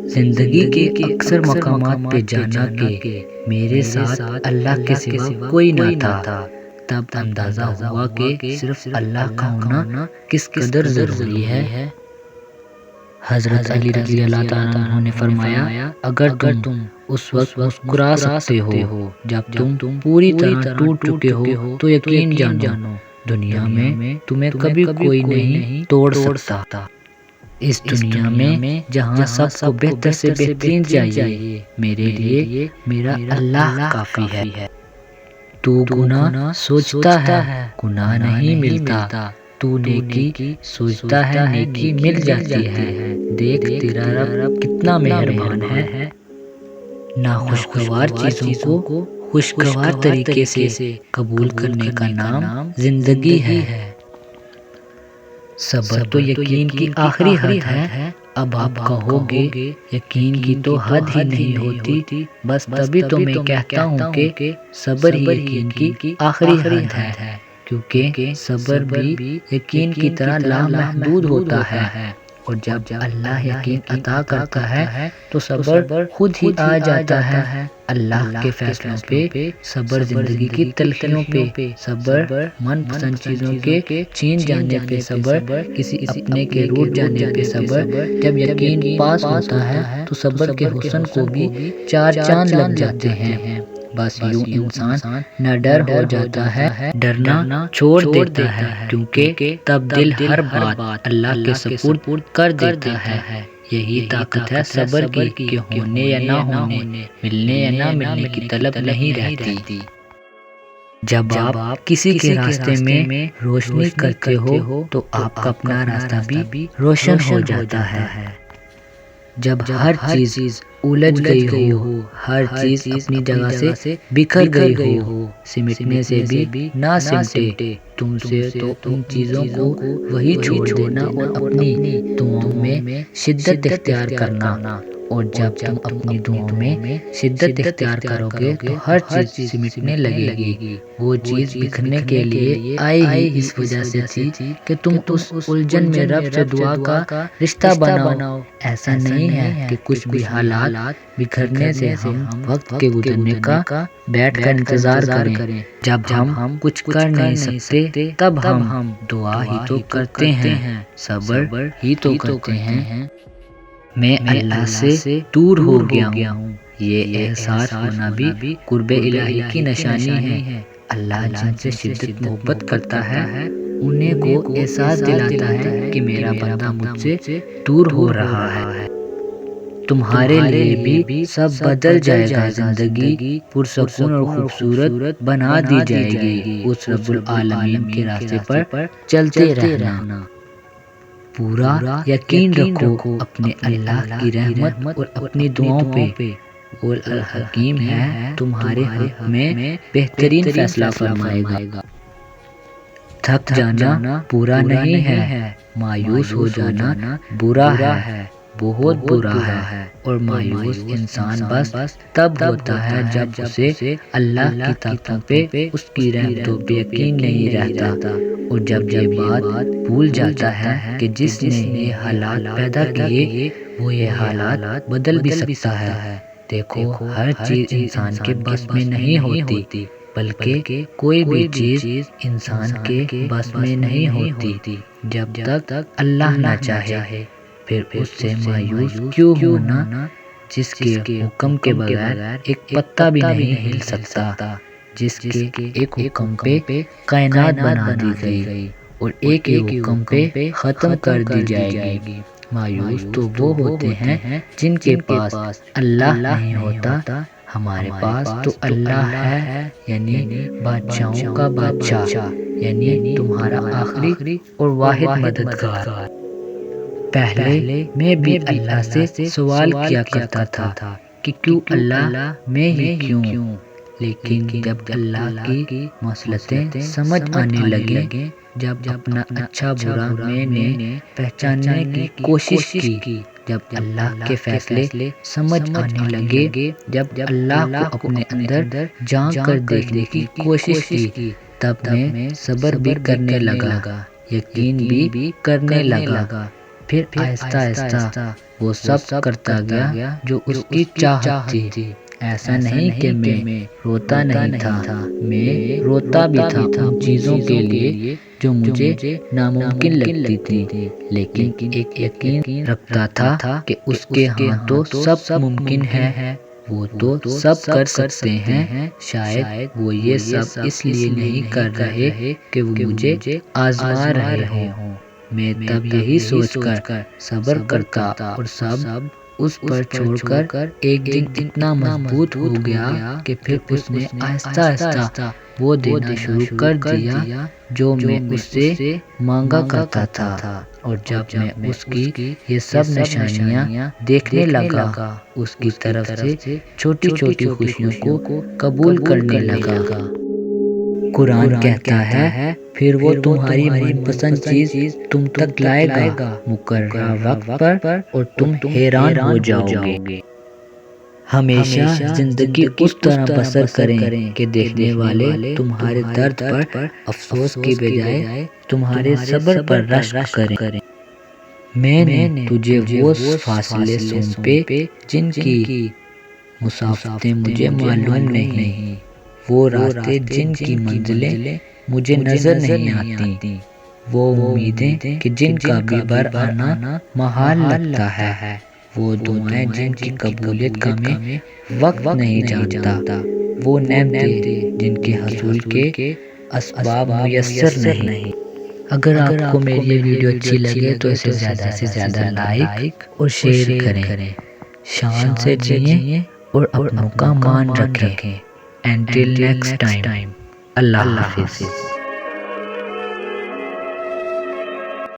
زندگی کے اکثر مقامات پہ جانا کہ میرے ساتھ اللہ کے سوا کوئی نہ تھا، تب اندازہ ہوا کہ صرف اللہ کا ہونا کس قدر ضروری ہے۔ حضرت علی رضی اللہ تعالیٰ عنہ نے فرمایا، اگر تم اس وقت مسکرا سکتے ہو جب تم پوری طرح ٹوٹ چکے ہو تو یقین جانو دنیا میں تمہیں کبھی کوئی نہیں توڑ سکتا۔ اس دنیا میں جہاں سب کو بہتر سے بہترین چاہیے، میرے لیے میرا اللہ کافی ہے۔ تو گناہ سوچتا ہے گناہ نہیں ملتا، تو نیکی سوچتا ہے نیکی مل جاتی ہے۔ دیکھ تیرا رب کتنا مہربان ہے۔ ناخوشگوار چیزوں کو خوشگوار طریقے سے قبول کرنے کا نام زندگی ہے۔ صبر تو یقین کی آخری حد ہے۔ اب آپ کہو گے یقین کی تو حد ہی نہیں ہوتی، بس تبھی تو میں کہتا ہوں کہ صبر ہی یقین کی آخری حد ہے، کیونکہ صبر بھی یقین کی طرح لامحدود ہوتا ہے، اور جب اللہ یقین عطا کرتا ہے تو صبر خود ہی آ جاتا ہے۔ اللہ کے فیصلوں پہ صبر، زندگی کی تلخیوں پہ صبر، من پسند چیزوں کے چھین جانے پہ صبر، کسی اپنے کے روٹھ جانے پہ صبر۔ جب یقین پاس ہوتا ہے تو صبر کے حسن کو بھی چار چاند لگ جاتے ہیں۔ بس یوں انسان نہ ڈر ہو جاتا ہے، ڈرنا چھوڑ دیتا ہے، کیونکہ تب دل ہر بات اللہ کے سپرد کر دیتا ہے۔ یہی طاقت ہے صبر کی کہ ہونے یا نہ ہونے، ملنے یا نہ ملنے کی طلب نہیں رہتی۔ جب آپ کسی کے راستے میں روشنی کرتے ہو تو آپ کا اپنا راستہ بھی روشن ہو جاتا ہے۔ جب ہر چیز الجھ گئی ہو، ہر چیز اپنی جگہ سے بکھر گئی ہو، سمٹنے سے بھی نہ سمٹے تم سے، تو ان چیزوں کو وہی چھوڑ دینا اور اپنی دعاؤں میں شدت اختیار کرنا۔ اور جب تم اپنی دعاؤں میں شدت اختیار کرو گے تو ہر چیز سمٹنے لگے گی۔ وہ چیز بکھرنے کے لیے آئی ہی اس وجہ سے تھی کہ تم اس الجھن میں رب سے دعا کا رشتہ بناؤ۔ ایسا نہیں ہے کہ کچھ بھی حالات بکھرنے سے ہم وقت کے گزرنے کا بیٹھ کر انتظار کریں۔ جب ہم کچھ کر نہیں سکتے تب ہم دعا ہی تو کرتے ہیں، صبر ہی تو کرتے ہیں۔ میں اللہ سے دور ہو گیا ہوں، یہ احساس ہونا بھی قرب الہی کی نشانی ہے۔ اللہ جن سے شدت محبت کرتا ہے انہیں کو احساس دلاتا ہے کہ میرا بندہ مجھ سے دور ہو رہا ہے۔ تمہارے لیے بھی سب بدل جائے گا، زندگی پرسکون اور خوبصورت بنا دی جائے گی۔ اس رب العالمین کے راستے پر چلتے رہنا۔ پورا یقین رکھو اپنے اللہ کی رحمت اور اپنی دعاؤں پہ، اور الحکیم ہے تمہارے حق میں بہترین فیصلہ فرمائے گا۔ تھک جانا برا نہیں ہے، مایوس ہو جانا برا ہے، بہت برا ہے، اور مایوس انسان بس تب ہوتا ہے جب اسے اللہ کی طاقتوں پہ، اس کی رحمتوں پہ یقین نہیں رہتا، اور جب یہ بات بھول جاتا ہے کہ جس نے یہ حالات پیدا کیے وہ یہ حالات بدل بھی سکتا ہے۔ دیکھو ہر چیز انسان کے بس میں نہیں ہوتی، بلکہ کوئی بھی چیز انسان کے بس میں نہیں ہوتی جب تک اللہ نہ چاہے۔ پھر اس سے مایوس کیوں ہونا جس کے حکم کے بغیر ایک پتا بھی نہیں ہل سکتا، جس کے ایک حکم پہ کائنات بنا دی گئی اور ایک حکم پہ ختم کر دی جائے گی۔ مایوس تو وہ ہوتے ہیں جن کے پاس اللہ نہیں ہوتا۔ ہمارے پاس تو اللہ ہے، یعنی بادشاہوں کا بادشاہ، یعنی تمہارا آخری اور واحد مددگار۔ پہلے میں بھی اللہ سے سوال کیا کرتا تھا کہ کیوں اللہ، میں ہی کیوں، لیکن جب اللہ کی مصلحتیں سمجھ آنے لگیں، جب اپنا اچھا برا میں نے پہچاننے کی کوشش کی، جب اللہ کے فیصلے سمجھ آنے لگے، جب اللہ کو اپنے اندر جھانک کر دیکھنے کی کوشش کی، تب میں صبر بھی کرنے لگا، یقین بھی کرنے لگا۔ پھر آہستہ آہستہ وہ سب کرتا گیا جو اس کی چاہت تھی۔ ایسا نہیں کہ میں روتا نہیں تھا، میں روتا بھی تھا ان چیزوں کے لیے جو مجھے ناممکن لگتی تھی، لیکن ایک یقین رکھتا تھا کہ اس کے ہاں تو سب ممکن ہے، وہ تو سب کر سکتے ہیں۔ شاید وہ یہ سب اس لیے نہیں کر رہے کہ وہ مجھے آزما رہے ہوں۔ میں تب یہی سوچ کر صبر کرتا اور سب اس پر چھوڑ کر ایک دن اتنا مضبوط ہو گیا کہ پھر اس نے آہستہ آہستہ وہ دینا شروع کر دیا جو میں اس سے مانگا کرتا تھا۔ اور جب میں اس کی یہ سب نشانیاں دیکھنے لگا، اس کی طرف سے چھوٹی چھوٹی خوشیوں کو قبول کرنے لگا۔ قرآن کہتا ہے پھر وہ تمہاری من پسند چیز تم تک لائے گا مقررہ وقت پر اور تم حیران ہو جاؤ گے۔ ہمیشہ زندگی اس طرح بسر کریں کہ دیکھنے والے تمہارے درد پر افسوس کی بجائے تمہارے صبر پر رشک کریں۔ میں نے تجھے وہ فاصلے سونپے جن کی مسافتیں مجھے معلوم نہیں، وہ راستے جن کی منزلیں مجھے نظر نہیں آتی، وہ امیدیں کہ جن کا بھی بر آنا محال لگتا ہے، وہ دعائیں جن کی قبولیت کا میں وقت نہیں جانتا، وہ نعمتیں جن کے حصول کے اسباب میسر نہیں۔ اگر آپ کو میری یہ ویڈیو اچھی لگے تو اسے زیادہ سے زیادہ لائک اور شیئر کریں۔ شان سے جئیں اور اپنوں کا مان رکھیں۔ Until next time، اللہ حافظ۔